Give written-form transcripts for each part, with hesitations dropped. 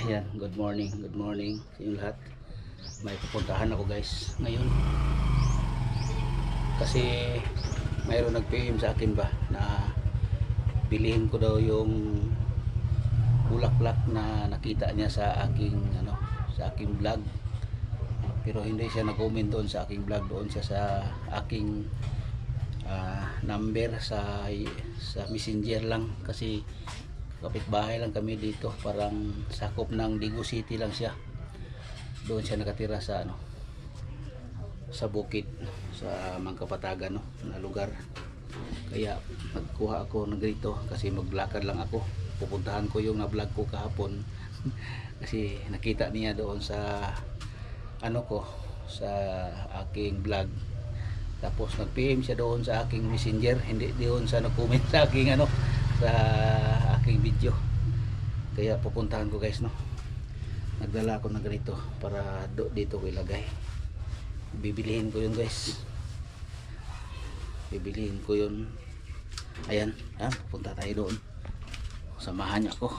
Ayan, good morning sa inyo lahat. May pupuntahan ako guys ngayon. Kasi mayroon nag-PM sa akin ba na bilhin ko daw yung bulaklak na nakita niya sa aking vlog. Pero hindi siya nag-comment doon sa aking vlog, doon siya sa aking number sa Messenger lang, kasi kapitbahay lang kami dito, parang sakop ng Digo City lang siya. Doon siya nakatira sa sa bukid sa Mangkapatagan na lugar. Kaya nagkuha ako ng dito kasi maglakad lang ako. Pupuntahan ko yung na-vlog ko kahapon kasi nakita niya doon sa sa aking vlog. Tapos nag-PM siya doon sa aking Messenger, hindi doon sa nag-comment sa aking sa aking video. Kaya pupuntahan ko guys, nagdala ako ng ganito para dito ko ilagay. Bibilihin ko yun guys, bibilihin ko yun. Ayan, pupunta tayo doon, samahan niyo ako.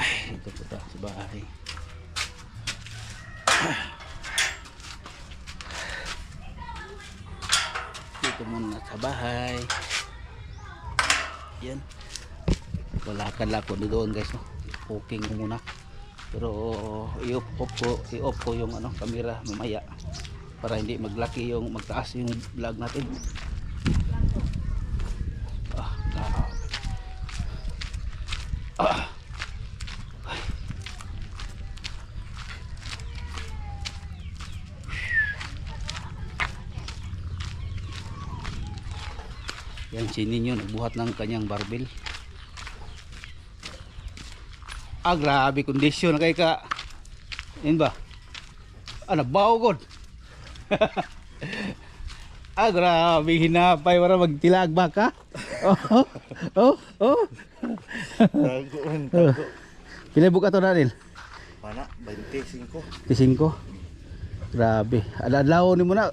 Ay, ito po sa bahay. Dito muna sa bahay. Yan, lalakad lang ko doon guys, cooking ko muna. Pero i-off ko yung camera mamaya para hindi maglaki yung magtaas yung vlog natin. Yan si Ninyo nagbuhat ng kanyang barbell. Grabe kondisyon kay ka. Yan ba? Nabaw god. Grabe hinapay para magtilag ba ka? Tago. Pila buka to natin? Mana 25. 25. Grabe. Adlaw ni mo na.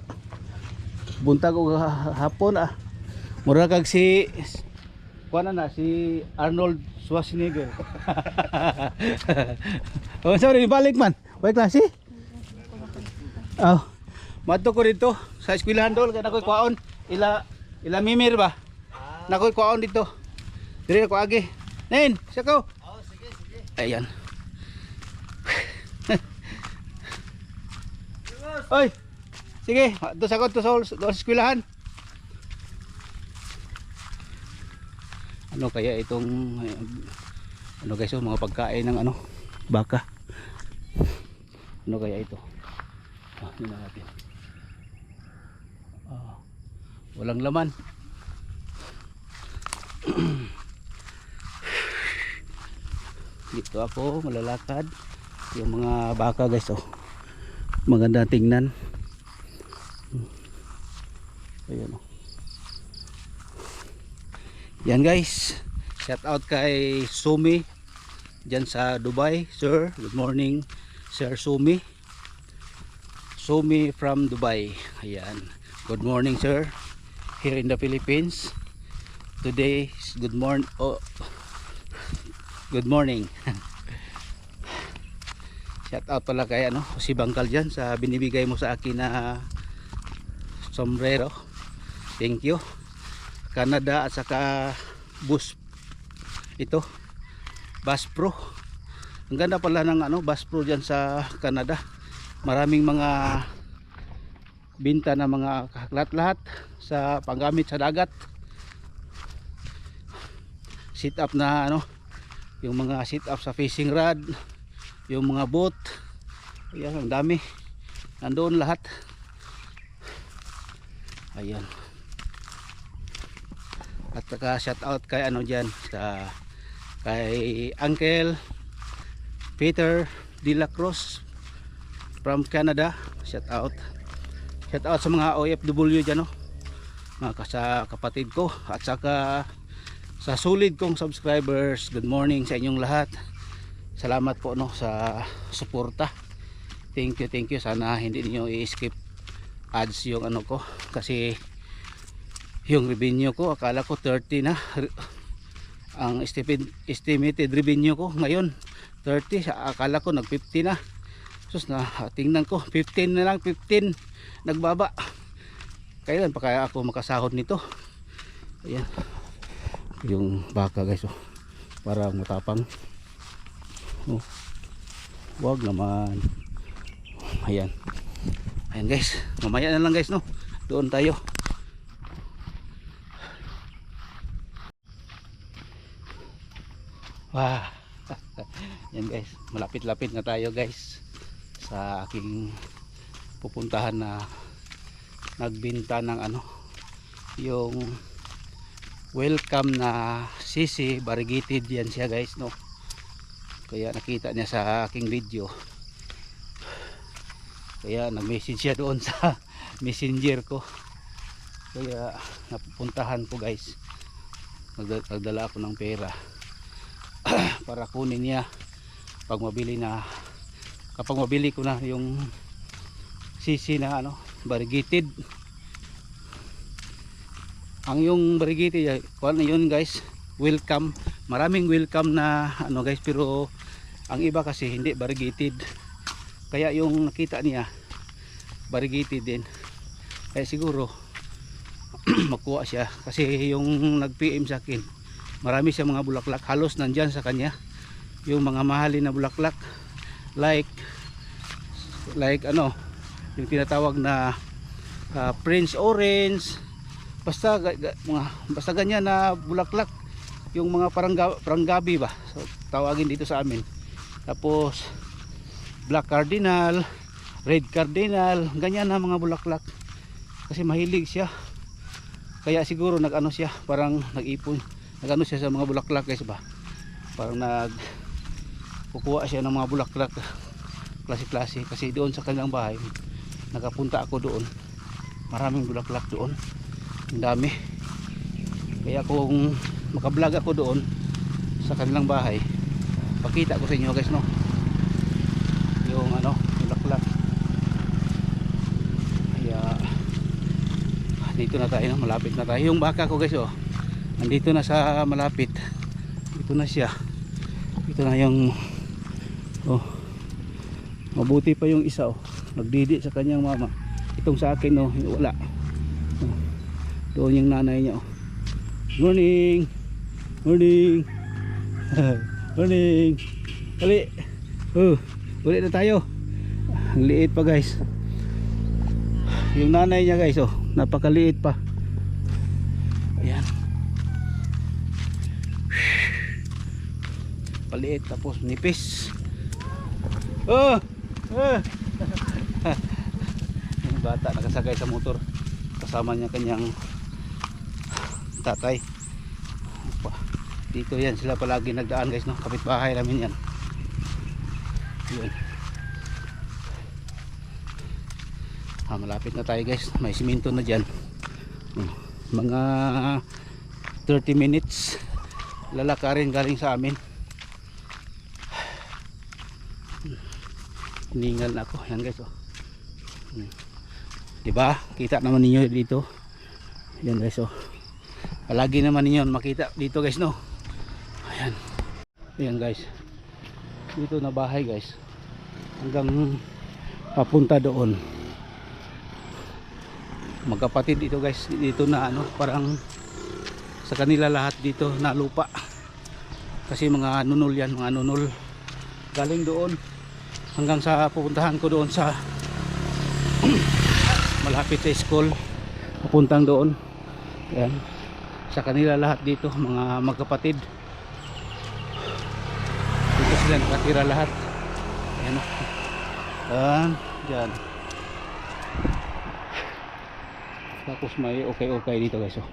Buntag og hapon mura kag si Arnold Schwarzenegger. Sorry, balik man. Balik klase. Madto ko dito sa eskwelahan dol kay nakoy kwaon. Ila mimir ba? Nakoy kwaon dito. Dire ko agi. Nen, sako. Sige. Ayan. Oy. Sige, madto sako to sa eskwelahan. Kaya itong guys, mga pagkain ng baka. Kaya ito? Tingnan natin. Walang laman. Dito ako malalakad. Yung mga baka guys, maganda tingnan. Ayan Yan guys, shout out kay Sumi dyan sa Dubai. Sir, good morning Sir Sumi from Dubai. Ayan, good morning sir, here in the Philippines. Today is good morning. Good morning. Shout out pala kay si Bangkal dyan sa binibigay mo sa akin na sombrero. Thank you. Canada at saka Bass Pro. Ang ganda pala ng Bass Pro diyan sa Canada. Maraming mga binta na mga lahat sa panggamit sa dagat. Sit up na yung mga sit up sa fishing rod, yung mga boat. Ayan, ang dami. Nandoon lahat. Ayan. At saka shout out kay dyan kay Uncle Peter De La Cruz from Canada. Shout out sa mga OFW dyan, mga kapatid ko at saka sa solid kong subscribers. Good morning sa inyong lahat. Salamat po sa suporta. Thank you. Sana hindi niyo i-skip ads yung ko, kasi yung revenue ko akala ko 30 na ang estimated revenue ko ngayon 30, akala ko nag 50 na. Sus, na tingnan ko 15 na lang, 15 nagbaba. Kailan pa kaya ako makasahod nito? Ayan yung baka guys, oh, para matapang. Oh, wag naman. Ayan guys, mamaya na lang guys, no, doon tayo. Wah. Yan guys, malapit-lapit na tayo guys sa aking pupuntahan na nagbenta ng ano, yung welcome na sisi variegated. Yan siya guys, no, kaya nakita niya sa aking video, kaya nag-message siya doon sa messenger ko, kaya napupuntahan ko guys. Nagdala ako ng pera para kunin niya kapag mabili ko na yung sisi na ano, variegated. Ang yung variegated, kuan na yun guys, welcome. Maraming welcome na ano guys, pero ang iba kasi hindi variegated. Kaya yung nakita niya variegated din, kaya siguro makuha siya kasi yung nag PM sa akin, marami siya mga bulaklak, halos nandyan sa kanya yung mga mahalin na bulaklak, like ano, yung tinatawag na Prince Orange, basta ganyan na bulaklak, yung mga parang gabi ba, so, tawagin dito sa amin. Tapos Black Cardinal, Red Cardinal, ganyan na mga bulaklak, kasi mahilig siya. Kaya siguro nag-ano siya, parang nag-ipon, nag-ano siya sa mga bulaklak guys ba, parang kukuha siya ng mga bulaklak klase-klase. Kasi doon sa kanilang bahay, nakapunta ako doon, maraming bulaklak doon, ang dami. Kaya kung makablog ako doon sa kanilang bahay, pakita ko sa inyo guys, no, yung ano, bulaklak. Kaya dito na tayo, no? Malapit na tayo. Yung baka ko guys, oh, nandito na sa malapit, dito na siya, dito na yung, oh, mabuti pa yung isa, oh, nagdidi sa kanyang mama. Itong sa akin, oh, wala, oh, doon yung nanay niya, oh. Morning, morning. Morning. Uli, ulit na tayo. Ang liit pa guys, yung nanay niya guys, oh, napakaliit pa. Ayan, paliit tapos nipis. Yung bata nakasakay sa motor, kasama niya kanyang tatay. Dito yan sila palagi nagdaan guys, no, kapitbahay namin yan. Yun. Malapit na tayo guys, may simento na dyan. Mga 30 minutes lalakarin galing sa amin. Ningal na ako, yan guys, oh. Diba, kita naman ninyo dito, yan guys, oh, palagi naman ninyo makita dito guys, no. Ayan, ayan guys, dito na bahay guys, hanggang papunta doon. Magkapatid dito guys, dito na ano, parang sa kanila lahat dito na lupa, kasi mga nunol yan, mga nunol galing doon hanggang sa pupuntahan ko doon sa malapit sa school, papuntang doon. Ayan, sa kanila lahat dito, mga magkapatid dito sila nakatira lahat. Ayan, ayan, dyan. Tapos may okay dito guys, oh.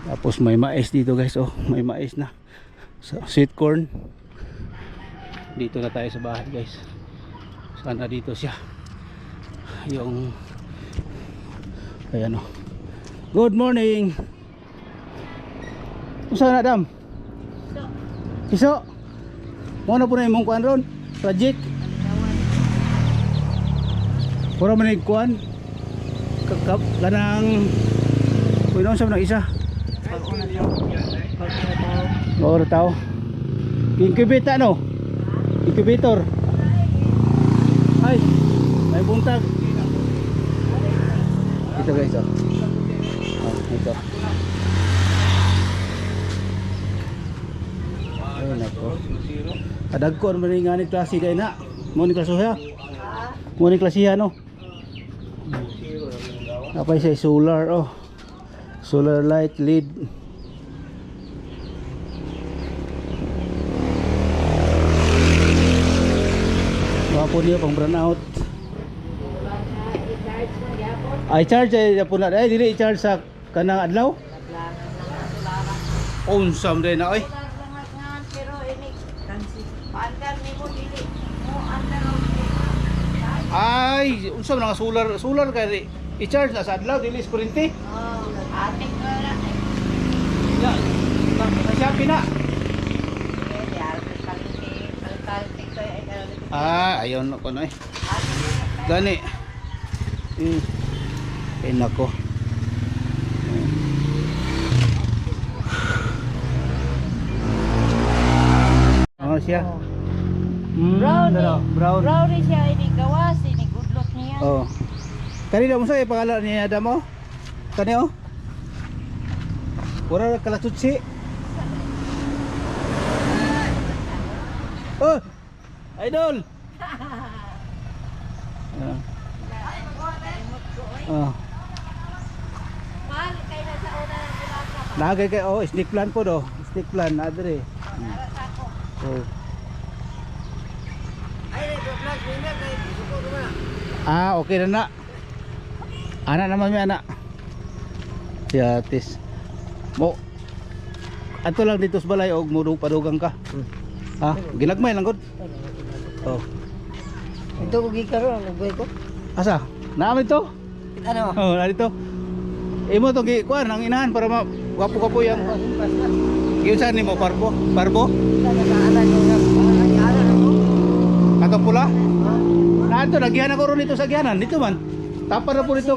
Tapos may mais dito guys, oh, may mais na, so, sweet corn. Dito na tayo sa bahay guys, sana dito siya yung, ayan, oh. Good morning. Usa na dam? Kiso. Mo na po na imong kuan ron, project. Puro man yung kuhan. Kanang kuinom sa mga isa. Oo, tao. Incubate ano? Incubator. Ay, may buntag. Ito guys, oh. Oh, ito. Ay, nako. Kadagko naman yung nga ni klase day na. Mo ni klase mo ni klase no. Apa siya solar oh. Solar light lead. Wapo niya pang brownout. Ay charge ay po na ay dili i-charge sa kanang adlaw. Unsam din na oy. Ay, unsam na solar kay i-charge na sa adlaw dili sa kuryente. Ating ko na. Ya, nasiyapi na. Ayaw ko na eh. Gani. Ay nako. Siya. Brown Brown. Brown siya ini gawas, ini gudlot niya. Oh. Kanina mo sa pangalan ni Adam mo? Kani oh. Pura kalatutsi. Oh. Idol. Oh. Mal kay na sa una ng bulaka. Nagay kay oh, snake plant po do. Snake plant adre. Oh. Okay na na. Anak naman may anak. Si Atis. Mo. Ato lang dito sa balay og padugang ka. Ha? Ginagmay lang gud. Oh. Ito ko gikaro ang buhay ko. Asa? Naam ito? Ano? Oh, na dito. Imo to gi kuan ang inahan para gwapo-gwapo yang. Giunsan nimo parbo? Parbo? Ato pula? Na ito nagihan ako ron dito sa gihanan dito man. Tapar na po dito.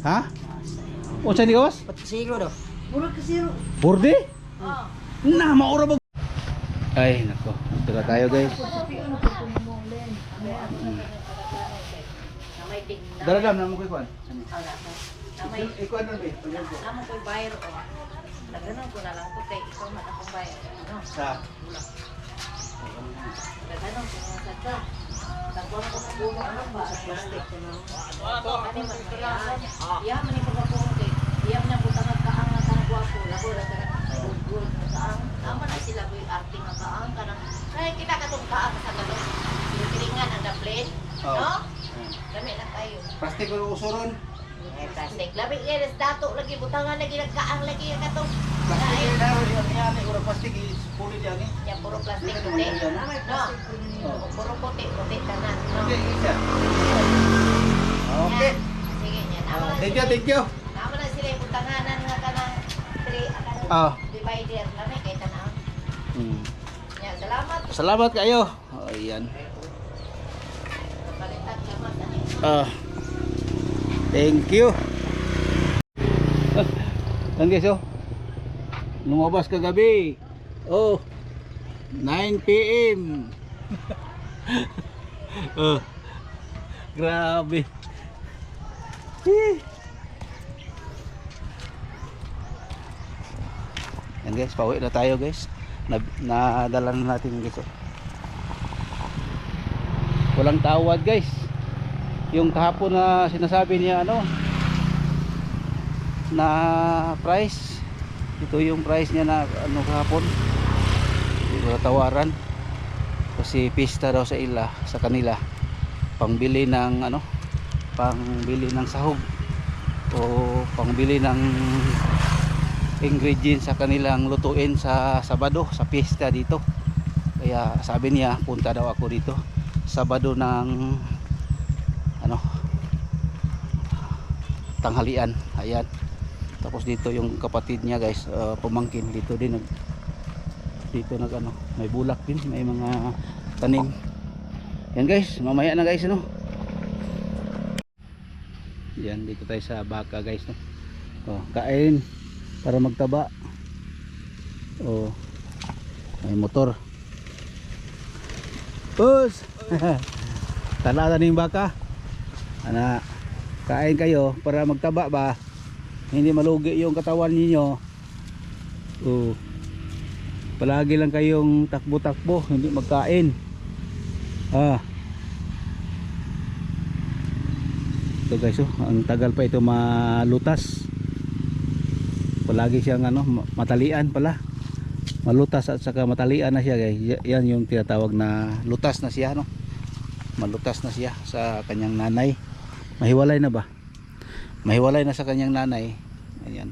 Ha? Unsa ni gawas? Patsiro do. Puro kasiro. Borde? Na maura ba? Ay nako, ito na tayo guys. Daradam na mo koy kuan. Ikuan na be. Amo koy bayar ko. Daghanon ko na lang to kay ikaw man akong bayar. No. Sa Daghanon ko na sa ta. Tagwan ko sa buno ano ba sa plastic no. Ani man kaya. Ya man ko ko kay. Ya man butang ka ang natagwapo. Labo ra kana. Good kaang. Tama na sila koy acting nga kaang kanang. Kaya kita katong kaang sa kanang. Kiringan ang daplin. No? Kami na tayo. plastic ko usuron. Plastic. Labi iris dato lagi butangan lagi nagkaang lagi katong. Plastic na ro niya ni ura plastic puli diyan ni. Ya puro plastic puti. No. Puro puti tanan. No. Okay, isa. Okay. Sige niya. Tama na Thank sila. you, thank you. Tama na sila yung butanganan nga kanang divider lami kay tanang. Ya, salamat. Salamat kayo. Oh, yan. Palitan salamat ani. Thank you. Yan guys oh. Lumabas kagabi. Oh. 9 PM. Oh. Grabe. Yan guys, pauwi na tayo guys. Nadala na natin guys oh. Walang tawad guys. Yung kahapon na sinasabi niya ano na price, ito yung price niya na ano kahapon, hindi ko natawaran kasi pista daw sa kanila pangbili ng ano, pangbili ng sahog o pangbili ng ingredients sa kanilang lutuin sa Sabado, sa pista dito. Kaya sabi niya punta daw ako dito Sabado ng ano tanghalian. Ayan, tapos dito yung kapatid niya guys, pumangkin dito din dito nag ano, may bulak din, may mga tanim. Yan guys, mamaya na guys ano. Yan, dito tayo sa baka guys no. Oh, kain para magtaba. Oh, may motor. Bus. Talata na yung baka. Ana, kain kayo para magtaba ba. Hindi malugi yung katawan niyo. Oh. Palagi lang kayong takbo-takbo, hindi magkain. Ito guys, oh, ang tagal pa ito malutas. Palagi siyang matalian pala. Malutas at saka matalian na siya guys. Yan yung tinatawag na lutas na siya no. Malutas na siya sa kanyang nanay. Mahiwalay na ba? Mahiwalay na sa kanyang nanay. Ayan.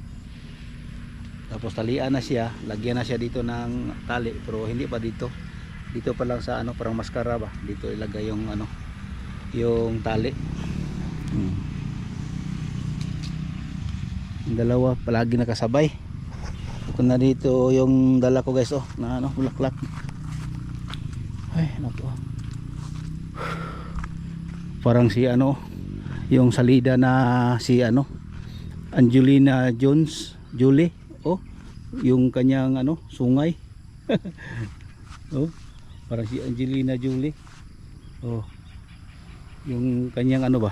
Tapos talian na siya, lagyan na siya dito ng tali pero hindi pa dito. Dito pa lang sa parang maskara ba. Dito ilagay yung yung tali. Yung dalawa palagi nakasabay. Ito na dito yung dala ko guys na bulaklak. Ay nako. Parang si yung salida na si Angelina Jolie. Oh, yung kanyang sungay. Oh, parang si Angelina Jolie. Oh. Yung kanyang ba?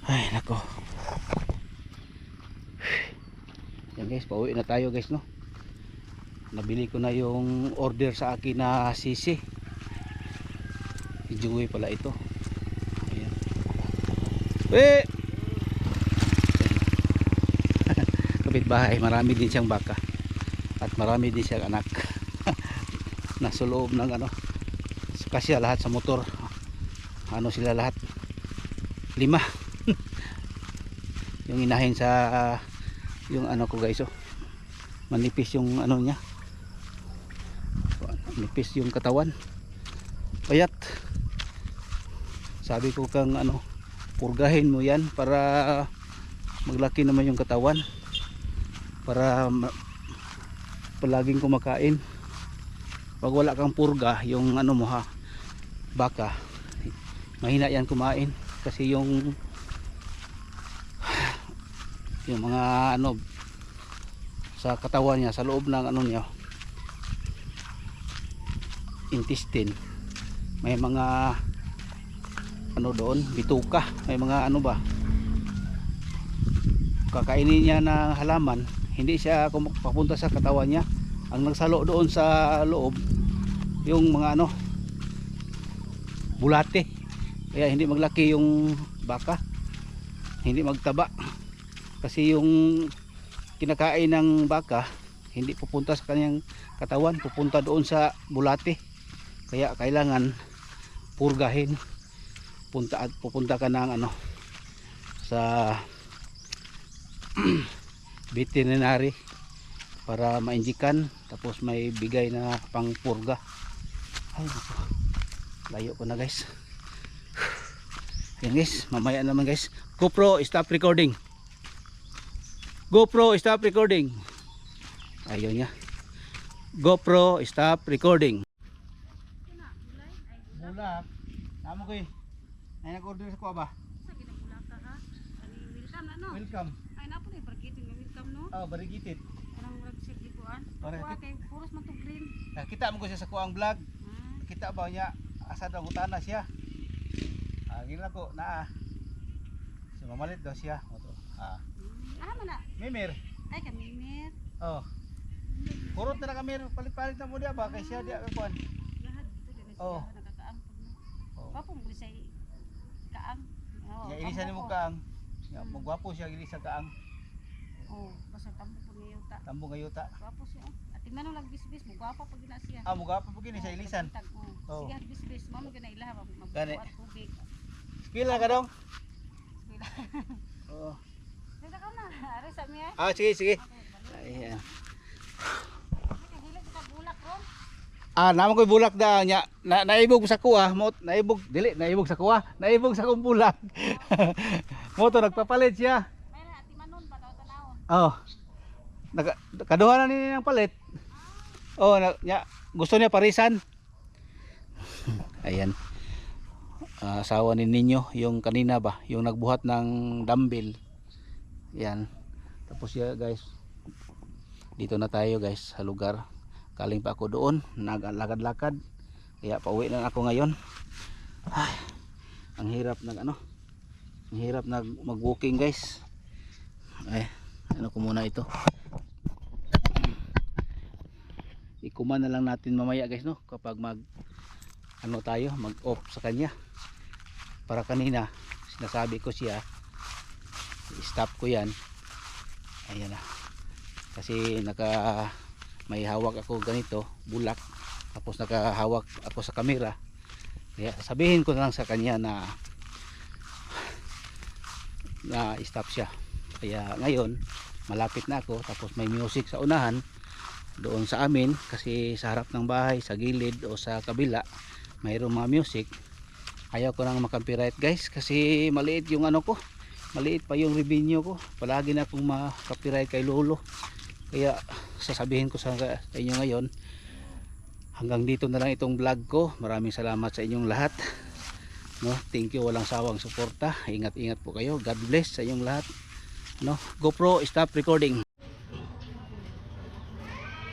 Ay, nako. Yan guys, pauwi na tayo guys no. Nabili ko na yung order sa akin na sisi. Ijuwi pala ito. Ayan. Kapitbahay, marami din siyang baka at marami din siyang anak. Nasa loob ng kasya lahat sa motor. Sila lahat 5. Yung inahin sa yung ko guys manipis yung niya, manipis yung katawan, payat. Sabi ko kang purgahin mo yan para maglaki naman yung katawan, para palaging kumakain. Pag wala kang purga yung mo baka, mahina yan kumain kasi yung mga sa katawan niya, sa loob ng niya, intestine, may mga doon, bituka, may mga ba, kakainin niya ng halaman, hindi siya papunta sa katawan niya. Ang nagsalo doon sa loob yung mga bulate, kaya hindi maglaki yung baka, hindi magtaba kasi yung kinakain ng baka hindi pupunta sa kanyang katawan, pupunta doon sa bulate. Kaya kailangan purgahin, pupunta ka ng sa veterinary para mainjikan, tapos may bigay na pang purga. Ay naku, layo ko na guys. Yan guys, mamaya naman guys. GoPro, stop recording. GoPro, stop recording. Ayaw niya. GoPro, stop recording. Bulak. Namo ko ay nag-order ko ba? Sa ginabulak ka ha? Welcome na no? Welcome. Ay napo na bargitin nga welcome no? Oh, barigitit. Kanang murag sir gikuan. Ora, Kuha kay puros man to green. Nakita mo ko siya sa kuang vlog. Kita ba niya asa daw utana siya? Gila ko na. Si mamalit daw siya. Man na. Mimir. Ay kamimir. Oh. Kurot na kamir, palit-palit na mo dia ba kay siya dia kuan. Lahat dito din Oh. siya nakakaang pag no. Oh. Gwapo mo say kaang. Oh. Ya ilisa ni mo kaang. Ya mo gwapo siya ilisa kaang. Oh, basta tambo pag ngayuta. Tambo ngayuta. Gwapo siya. At tingnan mo lang bisbis mo gwapo pag gina siya. Mo gwapo pag ini sa ilisan. Oh. Sige bisbis mo gina ilaha Gani. magbuhat tubig. Pila ka dong? Bila. Oh. Dito ka na. Ari sa miya. Sige, sige. Okay, Ayan. Hilig kita bulak ron. Naman ko'y bulak da nya. Naibog sa kuha, naibog sa kuha, naibog sa kong bulak. Mo to nagpapalit siya. May na ati manon pa daw tanawon. Oh. Kaduha na ni ng palit. Oh, gusto niya parisan. Ayan. Asawa ni Ninyo, yung kanina ba, yung nagbuhat ng dumbbell. Yan. Tapos ya guys, dito na tayo guys sa lugar. Galing pa ako doon, naglakad-lakad. Kaya pauwi na ako ngayon. Ay, ang hirap ang hirap mag-walking guys. Ay, ano ko muna ito. Ikuman na lang natin mamaya guys, no, kapag mag off sa kanya. Para kanina sinasabi ko siya stop ko yan, ayan na, kasi may hawak ako ganito bulak, tapos nakahawak ako sa camera, kaya sabihin ko na lang sa kanya na stop siya. Kaya ngayon malapit na ako, tapos may music sa unahan doon sa amin, kasi sa harap ng bahay, sa gilid o sa kabila mayroong mga music. Ayaw ko nang makapiright guys, kasi maliit yung ko, maliit pa yung revenue ko. Palagi na akong makapiright kay lolo. Kaya sasabihin ko sa inyo ngayon, hanggang dito na lang itong vlog ko. Maraming salamat sa inyong lahat, no? Thank you, walang sawang suporta. Ingat po kayo. God bless sa inyong lahat, no? GoPro stop recording.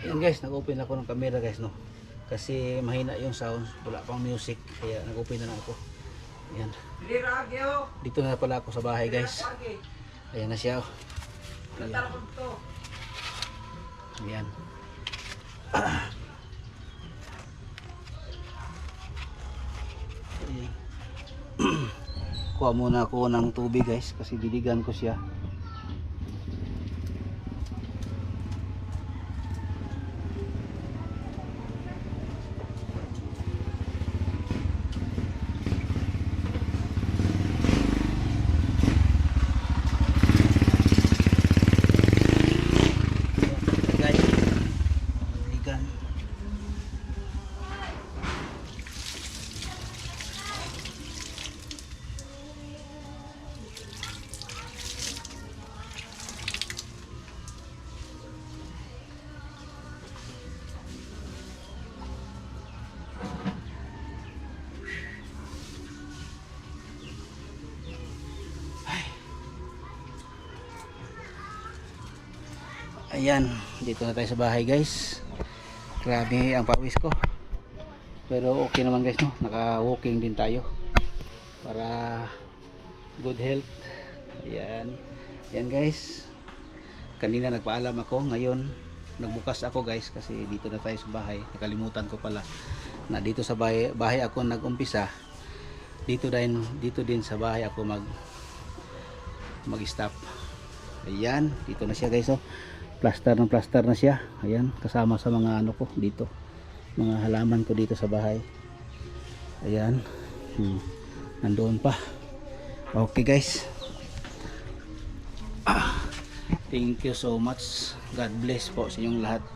Yan guys, nag-open ako ng camera guys, no? Kasi mahina yung sound, wala pang music, kaya nag-open na lang ako. Ayan. Dito na pala ako sa bahay guys. Ayan na siya. Ayan. Ayan. Kuha muna ako ng tubig guys, kasi diligan ko siya. Ayan, dito na tayo sa bahay guys. Grabe ang pawis ko, pero okay naman guys, no? Naka-walking din tayo para good health. Ayan. Ayan guys, kanina nagpaalam ako, ngayon nagbukas ako guys, kasi dito na tayo sa bahay. Nakalimutan ko pala na dito sa bahay ako nag-umpisa. Dito din sa bahay ako mag-stop. Ayan, dito na siya guys, oh. Plaster na siya. Ayan, kasama sa mga ko dito, mga halaman ko dito sa bahay. Ayan. Nandoon pa. Okay guys, thank you so much. God bless po sa inyong lahat.